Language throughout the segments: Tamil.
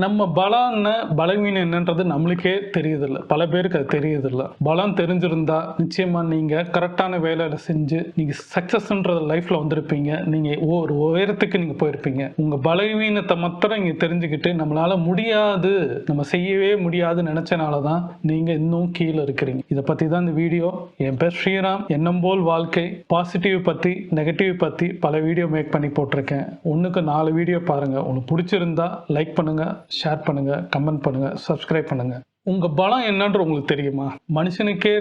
நம்ம பலம்னு பலவீனம் என்னன்றது நம்மளுக்கே தெரியுதில்ல, பல பேருக்கு அது தெரியுதில்ல. பலம் தெரிஞ்சிருந்தா நிச்சயமா நீங்க கரெக்டான வேலையில செஞ்சு நீங்க சக்சஸ்ன்ற லைஃப்ல வந்திருப்பீங்க. நீங்க ஒரு உயரத்துக்கு நீங்க போயிருப்பீங்க. உங்க பலவீனத்தை மாத்திரம் நீங்க தெரிஞ்சுக்கிட்டு நம்மளால முடியாது, நம்ம செய்யவே முடியாதுன்னு நினைச்சனால தான் நீங்க இன்னும் கீழே இருக்கிறீங்க. இதை பத்தி தான் இந்த வீடியோ. என் பேர் ஸ்ரீராம். எண்ணம் போல் வாழ்க்கை, பாசிட்டிவ் பத்தி நெகட்டிவ் பத்தி பல வீடியோ மேக் பண்ணி போட்டிருக்கேன். ஒன்றுக்கு 4 வீடியோ பாருங்க. உங்களுக்கு பிடிச்சிருந்தா லைக் பண்ணுங்க, ஷேர் பண்ணுங்க, கமெண்ட் பண்ணுங்க, சப்ஸ்கிரைப் பண்ணுங்க. உங்க பலம் என்னன்னு உங்களுக்கு தெரியுமா? மனுஷனுக்கே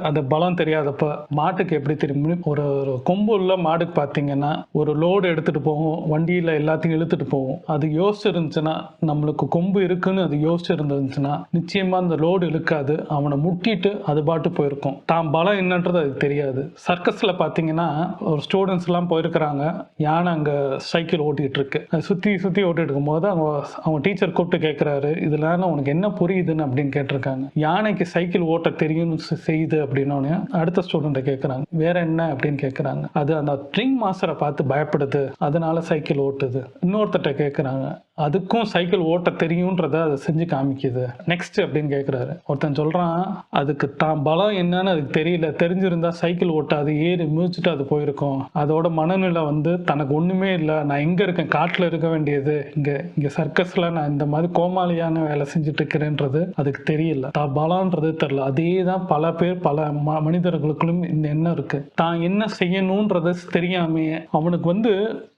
அந்த பலம் தெரியாதப்ப மாட்டுக்கு எப்படி தெரியும்? ஒரு கொம்பு உள்ள மாடுக்கு பார்த்தீங்கன்னா ஒரு லோடு எடுத்துட்டு போகும், வண்டியில எல்லாத்தையும் இழுத்துட்டு போகும். அது யோசிச்சு இருந்துச்சுன்னா, நம்மளுக்கு கொம்பு இருக்குன்னு அது யோசிச்சு இருந்துச்சுன்னா நிச்சயமா அந்த லோடு இழுக்காது, அவனை முட்டிட்டு அது பாட்டு போயிருக்கும். தான் பலம் என்னன்றது அது தெரியாது. சர்க்கஸ்ல பார்த்தீங்கன்னா ஒரு ஸ்டூடெண்ட்ஸ் எல்லாம் போயிருக்கிறாங்க. யானை அங்க சைக்கிள் ஓட்டிட்டு இருக்கு. சுத்தி சுத்தி ஓட்டிட்டு இருக்கும் போது அவங்க டீச்சர் கூப்பிட்டு கேட்கிறாரு, இதுல உனக்கு என்ன புரியுதுன்னு அப்படின்னு கேட்டிருக்காங்க. யானைக்கு சைக்கிள் ஓட்ட தெரியும் செய்யுது அப்படின்னு அடுத்த ஸ்டூடெண்ட் கேட்கறாங்க, வேற என்ன அப்படின்னு கேட்கறாங்க. அது அந்த ட்ரிங் மாஸ்டரை பார்த்து பயப்படுது, அதனால சைக்கிள் ஓட்டுது. இன்னொருத்தட்ட கேட்கறாங்க, அதுக்கும் சைக்கிள் ஓட்ட தெரியும்ன்றத அதை செஞ்சு காமிக்குது. நெக்ஸ்ட் அப்படின்னு கேட்கிறாரு. ஒருத்தன் சொல்றான், அதுக்கு தான் பலம் என்னன்னு அதுக்கு தெரியல, தெரிஞ்சிருந்தா சைக்கிள் ஓட்டாது, ஏறி மிதிச்சுட்டு அது போயிருக்கும். அதோட மனநிலை தனக்கு ஒண்ணுமே இல்லை, நான் எங்க இருக்கேன், காட்டுல இருக்க வேண்டியது, இங்க சர்க்கஸ்ல நான் இந்த மாதிரி கோமாளியான வேலை செஞ்சுட்டு இருக்கிறேன்றது அதுக்கு தெரியல. தான் பலம்ன்றது தெரியல. அதே தான் பல பேர், பல மனிதர்களுக்கும் இந்த எண்ணம் இருக்கு. தான் என்ன செய்யணும்ன்றது தெரியாமே அவனுக்கு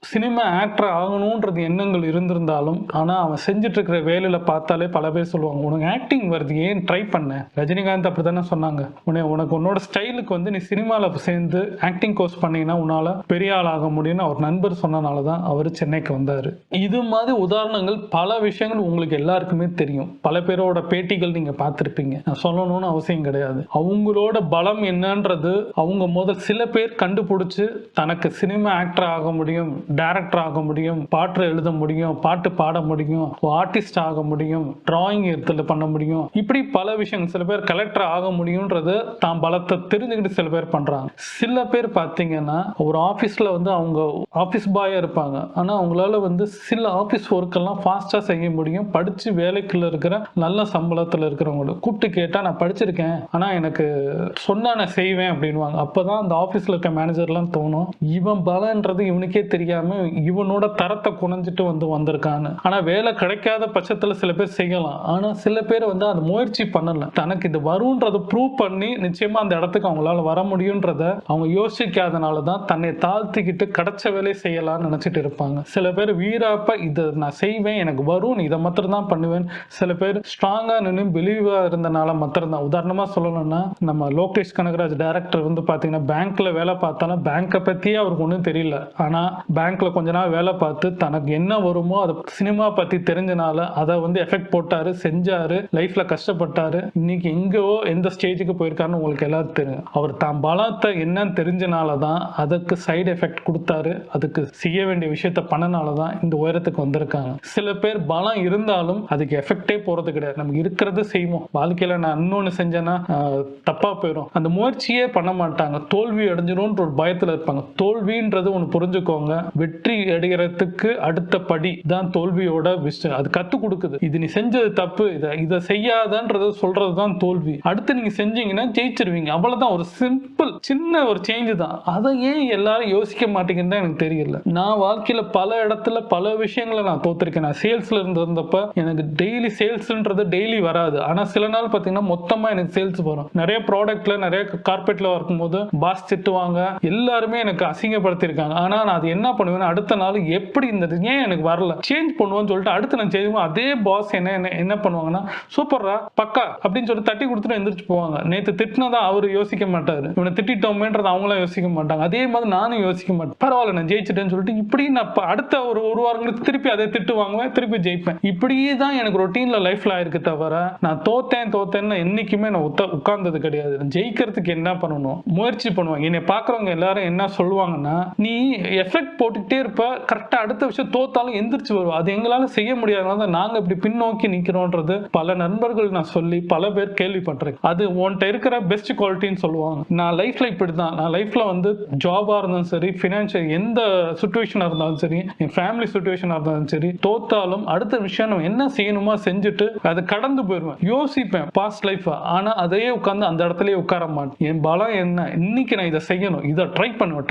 சினிமா ஆக்டர் ஆகணும்ன்றது எண்ணங்கள் இருந்திருந்தாலும், ஆனா அவன் செஞ்சுட்டு இருக்கிற வேலையில பார்த்தாலே பல பேர் சொல்லுவாங்க, உனக்கு ஆக்டிங் வருது, ஏன் ட்ரை பண்ண? ரஜினிகாந்த் அப்படித்தானே சொன்னாங்க, உனக்கு உன்னோட ஸ்டைலுக்கு நீ சினிமால சேர்ந்து ஆக்டிங் கோர்ஸ் பண்ணீங்கன்னா உன்னால பெரிய ஆள் ஆக முடியும்னு அவர் நண்பர் சொன்னனாலதான் அவர் சென்னைக்கு வந்தாரு. இது மாதிரி உதாரணங்கள் பல விஷயங்கள் உங்களுக்கு எல்லாருக்குமே தெரியும். பல பேரோட பேட்டிகள் நீங்க பார்த்திருப்பீங்க. நான் சொல்லணும்னு அவசியம் கிடையாது. அவங்களோட பலம் என்னன்றது அவங்க முதல் சில பேர் கண்டுபிடிச்சு தனக்கு சினிமா ஆக்டர் ஆக முடியும், டைரக்டர் ஆக முடியும், பாட்டு எழுத முடியும், பாட்டு பாட முடியும், ஆர்டிஸ்ட் ஆக முடியும், டிராயிங் எடுத்துல பண்ண முடியும், இப்படி பல விஷயங்கள். சில பேர் கலெக்டர் ஆக முடியும்ன்றது தான் பலத்தை தெரிஞ்சுக்கிட்டு சில பேர் பண்றாங்க. சில பேர் பார்த்தீங்கன்னா ஒரு ஆபீஸ்ல அவங்க ஆபீஸ் பாயா இருப்பாங்க. ஆனா அவங்களால சில ஆபீஸ் ஒர்க் எல்லாம் ஃபாஸ்டா செய்ய முடியும். படிச்சு வேலைக்குள்ள இருக்கிற நல்ல சம்பளத்துல இருக்கிறவங்க கூப்பிட்டு கேட்டா, நான் படிச்சிருக்கேன் ஆனா எனக்கு சொன்னா நான் செய்வேன் அப்படின்வாங்க. அப்பதான் அந்த ஆபீஸ்ல இருக்க மேனேஜர்லாம் தோணும், இவன் பலன்றது இவனுக்கே தெரியாம இவனோட தரத்தை குறைஞ்சிட்டு வந்திருக்கான்னு. ஆனா வேலை கிடைக்காத பட்சத்துல சில பேர் செய்யலாம். ஆனா சில பேர் அந்த முயற்சி பண்ணல. தனக்கு இது வரும்ன்றதை ப்ரூவ் பண்ணி நிச்சயமா அந்த இடத்துக்கு அவங்களால வர முடியும்ன்றத அவங்க யோசிக்காதனாலதான் தன்னை தாழ்த்திக்கிட்டு கிடைச்ச வேலையை செய்யலாம்னு நினைச்சிட்டு இருப்பாங்க. சில பேர் வீராப்ப இதை நான் செய்வேன், எனக்கு வரும், இதை மாத்திரம் தான் பண்ணுவேன். சில பேர் ஸ்ட்ராங்கா நின்று பிலீவா இருந்தனால மாத்திரம் தான். உதாரணமா சொல்லணும்னா, நம்ம லோகேஷ் கனகராஜ் டைரக்டர் பாத்தீங்கன்னா பேங்க்ல வேலை பார்த்தாலும் பேங்கை பத்தியே அவருக்கு ஒன்றும் தெரியல. ஆனா பேங்க்ல கொஞ்ச நாள் வேலை பார்த்து தனக்கு என்ன வருமோ அதை சினிமா பத்தி தெரிஞ்சனால அதை எஃபெக்ட் போட்டாரு, செஞ்சாரு, லைஃப்ல கஷ்டப்பட்டாரு, இன்னைக்கு எங்கோ எந்த ஸ்டேஜுக்கு போயிருக்காருன்னு உங்களுக்கு எல்லாரும் தெரியும். அவர் தான் பலத்தை என்னன்னு தெரிஞ்சனாலதான் அதுக்கு சைடு எஃபெக்ட் கொடுத்தாரு, அதுக்கு செய்ய வேண்டிய விஷயத்த பண்ணனாலதான் இந்த உயரத்துக்கு வந்திருக்காங்க. சில பேர் பலம் இருந்தாலும் அதுக்கு எஃபெக்டே போறது கிடையாது. நமக்கு இருக்கிறது செய்வோம். வாழ்க்கையில நான் இன்னொன்னு செஞ்சேன்னா தப்பா போயிடும், அந்த முயற்சியே பண்ண மாட்டாங்க. தோல்வி அடைஞ்சிடும் ஒரு பயத்துல இருப்பாங்க. தோல்வின்றது ஒன்று புரிஞ்சுக்கோங்க, வெற்றி அடைகிறதுக்கு அடுத்த படி தான் தோல்வியோட விஷயம். அது கத்து கொடுக்குது, இது நீ செஞ்சது தப்பு, இதை செய்யாதன்றது சொல்றதுதான் தோல்வி. அடுத்து நீங்க செஞ்சீங்கன்னா ஜெயிச்சிருவீங்க. அவ்வளவுதான். ஒரு சிம்பிள் சின்ன ஒரு சேஞ்ச் தான். அதை ஏன் எல்லாரும் யோசிக்க மாட்டேங்குன்னு தான் எனக்கு தெரியல. நான் வாழ்க்கையில பல இடத்துல பல விஷயங்களை நான் தோத்திருக்கேன். நான் சேல்ஸ்ல இருந்தப்ப எனக்கு டெய்லி சேல்ஸ்ன்றது டெய்லி வராது. ஆனா சில நாள் பாத்தீங்கன்னா மொத்தமா எனக்கு சேல்ஸ் வரும். நிறைய ப்ராடக்ட்ல நிறைய கார்பரேட்ல இருக்கும்போது பாஸ் திட்டுவாங்க, எல்லாருமே எனக்கு அசிங்கப்படுத்திருக்காங்க. ஆனா நான் அது என்ன பண்ணுவேன், அடுத்த நாள் எப்படி இந்த ஏன் எனக்கு வரல சேஞ்ச் பண்ணுவோம்னு சொல்லிட்டு அடுத்து நான் செய்வோம். அதே பாஸ் என்ன பண்ணுவாங்கன்னா, சூப்பர்ரா பக்கா அப்படின்னு சொல்லி தட்டி கொடுத்துட்டு எந்திரிச்சு போவாங்க. நேற்று திட்டினதா அவரு யோசிக்க மாட்டாரு, இவனை திட்டோமேன்றது அவங்களும் யோசிக்க மாட்டாங்க. அதே மாதிரி நானும் யோசிக்க மாட்டேன், பரவாயில்ல நான் ஜெயிச்சிட்டேன்னு சொல்லிட்டு இப்படி நான் அடுத்த ஒரு வாரங்களுக்கு திருப்பி அதே திட்டு வாங்குவேன், திருப்பி ஜெயிப்பேன். இப்படியே தான் எனக்கு ரொட்டீன்ல லைஃப்ல ஆயிருக்கு தவிர நான் தோத்தேன்னு என்னைக்குமே நான் உட்கார்ந்தது கிடையாது. ஜெயிக்கிறதுக்கு என்ன பண்ணணும், முயற்சி பண்ணுவாங்க. என்னை பார்க்குறவங்க எல்லாரும் என்ன சொல்லுவாங்கன்னா, நீ எஃபெக்ட் போட்டுக்கிட்டே இருப்ப, கரெக்டாக அடுத்த விஷயம் தோத்தாலும் எந்திரிச்சு வருவோம். அது எங்களால் செய்ய முடியாதனால தான் நாங்கள் இப்படி பின்னோக்கி நிற்கிறோன்றது பல நண்பர்கள் நான் சொல்லி பல பேர் கேள்விப்பட்டிருக்கேன். அது உன்கிட்ட இருக்கிற பெஸ்ட் குவாலிட்டின்னு சொல்லுவாங்க. நான் லைஃப்ல இப்படி தான். நான் லைஃப்ல வந்து ஜாபாக இருந்தாலும் சரி, ஃபினான்ஷியல் எந்த சுச்சுவேஷனாக இருந்தாலும் சரி, என் ஃபேமிலி சுச்சுவேஷனாக இருந்தாலும் சரி, தோத்தாலும் அடுத்த விஷயம் நம்ம என்ன செய்யணுமோ செஞ்சுட்டு அதை கடந்து போயிடுவேன். யோசிப்பேன் பாஸ்ட் லைஃப். ஆனா அதையே உட்கார்ந்து அந்த இடத்துலயே உட்கார மாட்டேன். என் பலம் என்ன, இன்னைக்கு நான் இதை செய்யணும், இதை ட்ரை பண்ணுவேன்,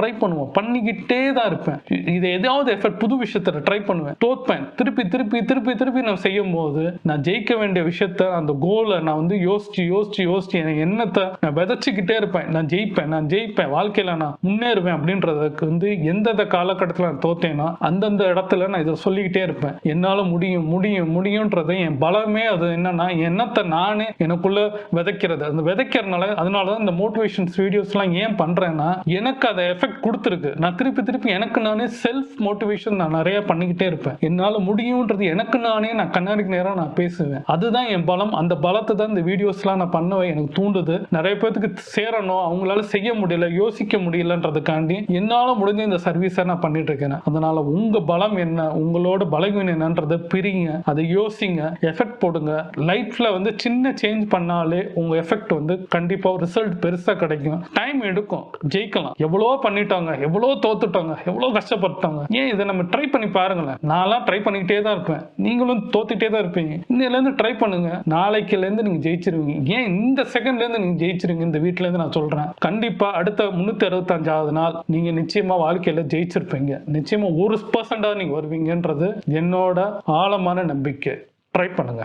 பண்ணிக்கிட்டே தான் இருப்பேன். இதை எதாவது எஃபர்ட் புது விஷயத்த ட்ரை பண்ணுவேன். தோற்பேன், திருப்பி திருப்பி திருப்பி திருப்பி நான் செய்யும் போது நான் ஜெயிக்க வேண்டிய விஷயத்த, அந்த கோலை நான் வந்து யோசிச்சு எனக்கு எண்ணத்தை நான் விதைச்சுக்கிட்டே இருப்பேன். நான் ஜெயிப்பேன், வாழ்க்கையில நான் முன்னேறுவேன் அப்படின்றதுக்கு வந்து எந்தெந்த காலகட்டத்தில் நான் தோத்தேன்னா அந்தந்த இடத்துல நான் இதை சொல்லிக்கிட்டே இருப்பேன். என்னால முடியும்ன்றதை என் பலமே அது என்னன்னா, எண்ணத்தை நானே எனக்குள்ள விதைக்கிறது. அந்த விதைக்கிறதுனால அதனாலதான் இந்த மோட்டிவேஷன்ஸ் வீடியோஸ்லாம் ஏன் பண்றேன்னா, எனக்கு அதை எஃபெக்ட் கொடுத்துருக்கு. நான் திருப்பி எனக்கு நானே செல்ஃப் மோட்டிவேஷன் நான் நிறைய பண்ணிக்கிட்டே இருப்பேன். என்னால முடியும்ன்றது எனக்கு நானே நான் கண்ணாடிக்கு நேரம் நான் பேசுவேன். அதுதான் என் பலம். அந்த பலத்தை தான் இந்த வீடியோஸ்லாம் நான் பண்ணவே எனக்கு தூண்டுது. நிறைய பேருக்கு சேரணும், அவங்களால செய்ய முடியல, யோசிக்க முடியலன்றதுக்காண்டி என்னால முடிஞ்ச இந்த சர்வீஸை நான் பண்ணிட்டு இருக்கேன். அதனால உங்க பலம் என்ன, உங்களோட பலவீனம் என்னன்றதை பிரிங்க, அதை யோசிங்க, எஃபெக்ட் போடுங்க. லைஃப்ல வந்து சின்ன சேஞ்ச் பண்ணாலே உங்க எஃபெக்ட் வந்து கண்டிப்பா ரிசல்ட் பெருசா கிடைக்கும். டைம் எடுக்கும், ஜெயிக்கலாம். எவ்வளோ பண்ணிட்டாங்க, எவ்வளோ தோத்துட்டாங்க, எவ்வளோ கஷ்டப்பட்டாங்க. ஏன் இதை நம்ம ட்ரை பண்ணி பாருங்களேன். நான்லாம் ட்ரை பண்ணிக்கிட்டே தான் இருப்பேன், நீங்களும் தோத்துட்டே தான் இருப்பீங்க. இன்னிலேருந்து ட்ரை பண்ணுங்க, நாளைக்குலேருந்து நீங்க ஜெயிச்சிருவீங்க. ஏன் இந்த செகண்ட்லேருந்து நீங்க ஜெயிச்சிருங்க. இந்த வீட்டிலேருந்து நான் சொல்றேன், கண்டிப்பா அடுத்த 365வது நாள் நீங்க நிச்சயமா வாழ்க்கையில ஜெயிச்சிருப்பீங்க. நிச்சயமா 1% நீங்க வருவீங்கன்றது என்னோட ஆழமான நம்பிக்கை. ட்ரை பண்ணுங்க.